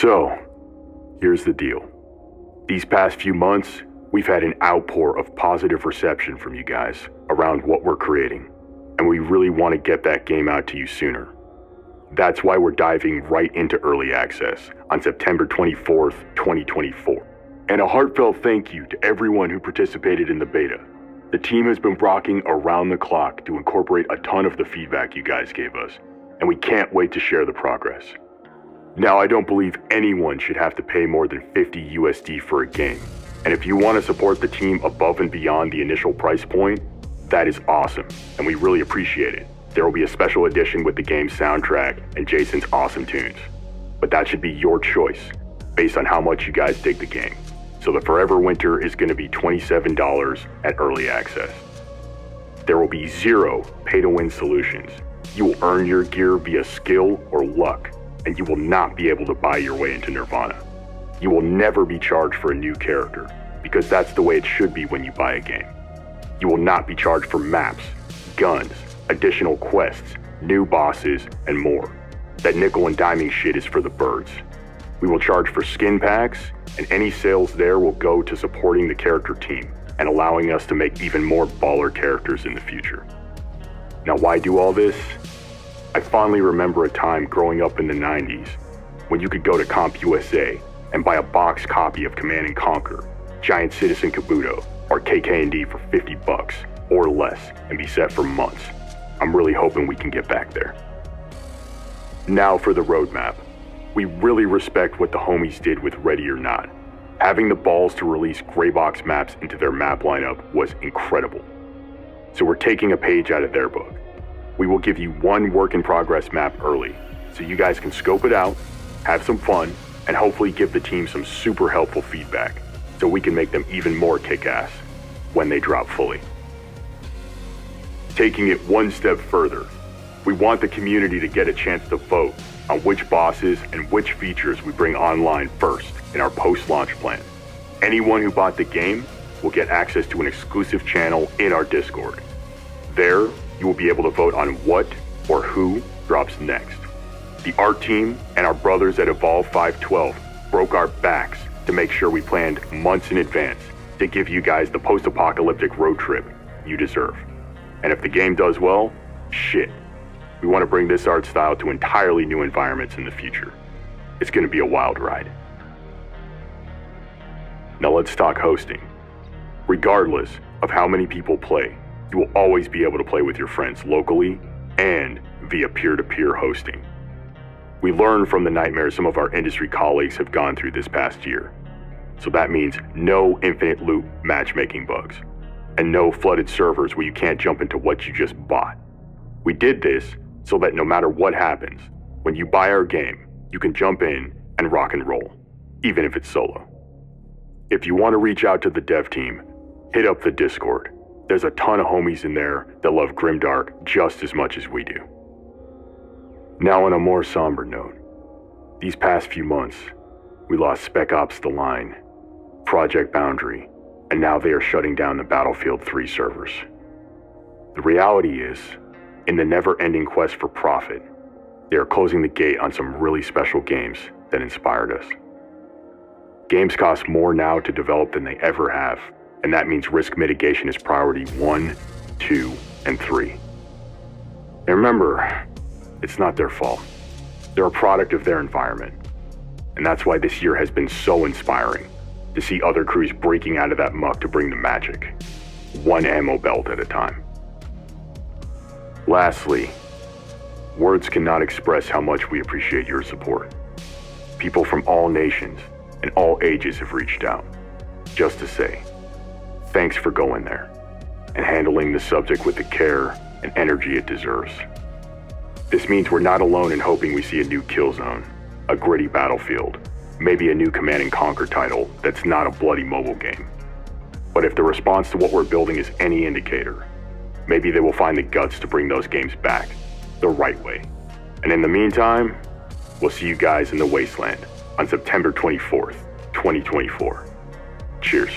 So, here's the deal. These past few months, we've had an outpour of positive reception from you guys around what we're creating, and we really want to get that game out to you sooner. That's why we're diving right into early access on September 24th, 2024. And a heartfelt thank you to everyone who participated in the beta. The team has been rocking around the clock to incorporate a ton of the feedback you guys gave us, and we can't wait to share the progress. Now, I don't believe anyone should have to pay more than 50 USD for a game, and if you want to support the team above and beyond the initial price point, that is awesome, and we really appreciate it. There will be a special edition with the game's soundtrack and Jason's awesome tunes, but that should be your choice, based on how much you guys dig the game. So the Forever Winter is going to be $27 at early access. There will be 0 pay-to-win solutions. You will earn your gear via skill or luck, and you will not be able to buy your way into Nirvana. You will never be charged for a new character, because that's the way it should be when you buy a game. You will not be charged for maps, guns, additional quests, new bosses, and more. That nickel and diming shit is for the birds. We will charge for skin packs, and any sales there will go to supporting the character team and allowing us to make even more baller characters in the future. Now, why do all this? I fondly remember a time growing up in the 90s when you could go to CompUSA and buy a box copy of Command & Conquer, Giant Citizen Kabuto, or KK&D for $50 or less and be set for months. I'm really hoping we can get back there. Now for the roadmap. We really respect what the homies did with Ready or Not. Having the balls to release gray box maps into their map lineup was incredible. So we're taking a page out of their book. We will give you one work-in-progress map early, so you guys can scope it out, have some fun, and hopefully give the team some super helpful feedback, so we can make them even more kick-ass when they drop fully. Taking it one step further, we want the community to get a chance to vote on which bosses and which features we bring online first in our post-launch plan. Anyone who bought the game will get access to an exclusive channel in our Discord. There, you will be able to vote on what or who drops next. The art team and our brothers at Evolve 512 broke our backs to make sure we planned months in advance to give you guys the post-apocalyptic road trip you deserve. And if the game does well, shit. We want to bring this art style to entirely new environments in the future. It's going to be a wild ride. Now let's talk hosting. Regardless of how many people play, you will always be able to play with your friends locally and via peer-to-peer hosting. We learned from the nightmares some of our industry colleagues have gone through this past year. So that means no infinite loop matchmaking bugs, and no flooded servers where you can't jump into what you just bought. We did this so that no matter what happens, when you buy our game, you can jump in and rock and roll, even if it's solo. If you want to reach out to the dev team, hit up the Discord. There's a ton of homies in there that love Grimdark just as much as we do. Now on a more somber note, these past few months, we lost Spec Ops The Line, Project Boundary, and now they are shutting down the Battlefield 3 servers. The reality is, in the never-ending quest for profit, they are closing the gate on some really special games that inspired us. Games cost more now to develop than they ever have, and that means risk mitigation is priority 1, 2, and 3. And remember, it's not their fault. They're a product of their environment. And that's why this year has been so inspiring, to see other crews breaking out of that muck to bring the magic, one ammo belt at a time. Lastly, words cannot express how much we appreciate your support. People from all nations and all ages have reached out, just to say, thanks for going there and handling the subject with the care and energy it deserves. This means we're not alone in hoping we see a new Killzone, a gritty Battlefield, maybe a new Command & Conquer title that's not a bloody mobile game. But if the response to what we're building is any indicator, maybe they will find the guts to bring those games back the right way. And in the meantime, we'll see you guys in the Wasteland on September 24th, 2024. Cheers.